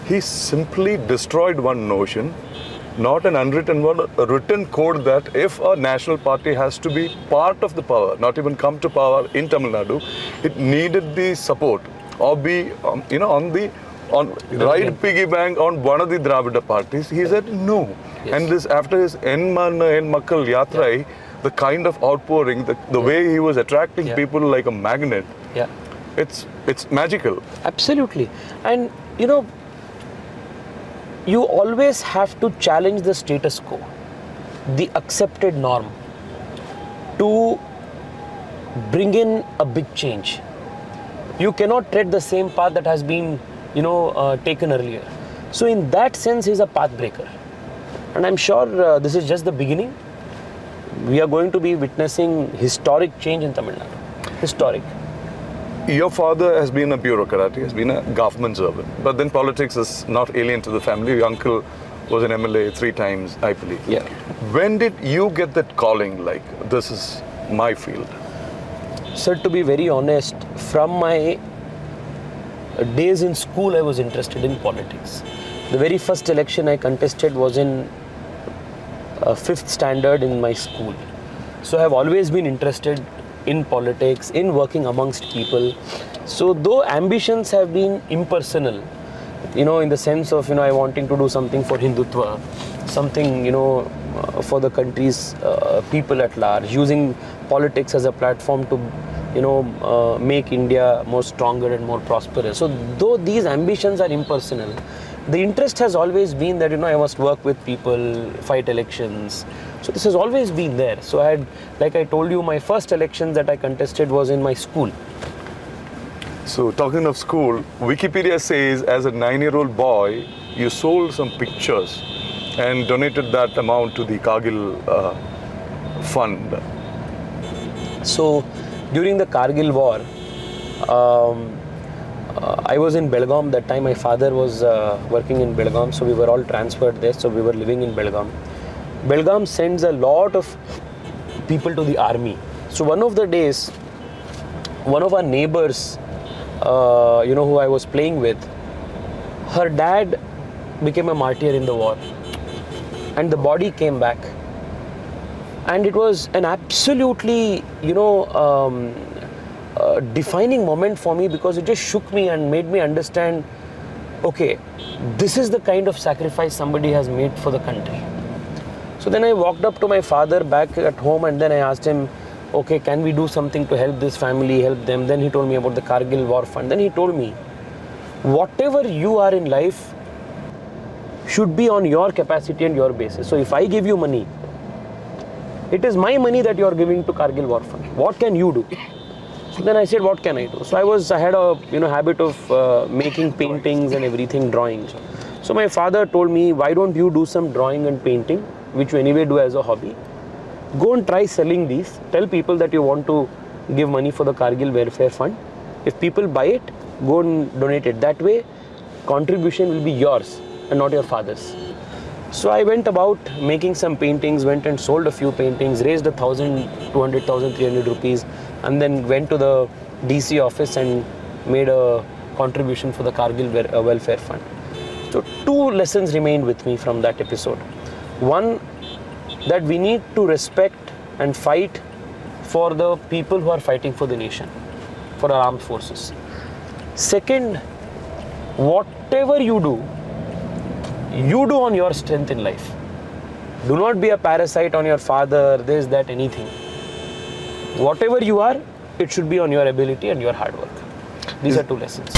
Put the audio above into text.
He simply destroyed one notion, not an unwritten one, a written code that if a national party has to be part of the power, not even come to power in Tamil Nadu, it needed the support or be, ride piggy bank on one of the Dravida parties. He said no. Yes. And this after his En Makkal Yatrai, the kind of outpouring, the way he was attracting people like a magnet, it's magical. Absolutely. And you always have to challenge the status quo, the accepted norm, to bring in a big change. You cannot tread the same path that has been, taken earlier. So in that sense, he's a path breaker. And I'm sure this is just the beginning. We are going to be witnessing historic change in Tamil Nadu. Historic. Your father has been a bureaucrat, he has been a government servant, but then politics is not alien to the family. Your uncle was an MLA 3 times, I believe. Yeah. When did you get that calling, like, this is my field? Sir, to be very honest, from my days in school, I was interested in politics. The very first election I contested was in 5th standard in my school. So I have always been interested in politics, in working amongst people. So though ambitions have been impersonal, in the sense of, I wanting to do something for Hindutva, something, for the country's people at large, using politics as a platform to, make India more stronger and more prosperous. So though these ambitions are impersonal, the interest has always been that, I must work with people, fight elections. So this has always been there. So I had, like I told you, my first elections that I contested was in my school. So talking of school, Wikipedia says as a 9-year-old boy, you sold some pictures and donated that amount to the Kargil fund. So during the Kargil war, I was in Belgaum that time. My father was working in Belgaum, so we were all transferred there. So we were living in Belgaum. Belgaum sends a lot of people to the army. So one of the days, one of our neighbors, who I was playing with, her dad became a martyr in the war, and the body came back. And it was an absolutely, defining moment for me, because it just shook me and made me understand, okay, this is the kind of sacrifice somebody has made for the country. So then I walked up to my father back at home, and then I asked him, okay, can we do something to help this family, help them? Then he told me about the Kargil War Fund. Then he told me, whatever you are in life should be on your capacity and your basis. So if I give you money, it is my money that you are giving to Kargil War Fund. What can you do? So then I said, what can I do? So I had a habit of making paintings and everything, drawing. So my father told me, why don't you do some drawing and painting, which you anyway do as a hobby. Go and try selling these. Tell people that you want to give money for the Kargil Welfare Fund. If people buy it, go and donate it. That way, contribution will be yours and not your father's. So I went about making some paintings, went and sold a few paintings, raised 1,000, 200,000, 300 rupees, and then went to the DC office and made a contribution for the Kargil Welfare Fund. So 2 lessons remained with me from that episode. One, that we need to respect and fight for the people who are fighting for the nation, for our armed forces. Second, whatever you do on your strength in life. Do not be a parasite on your father, this, that, anything. Whatever you are, it should be on your ability and your hard work. These are 2 lessons.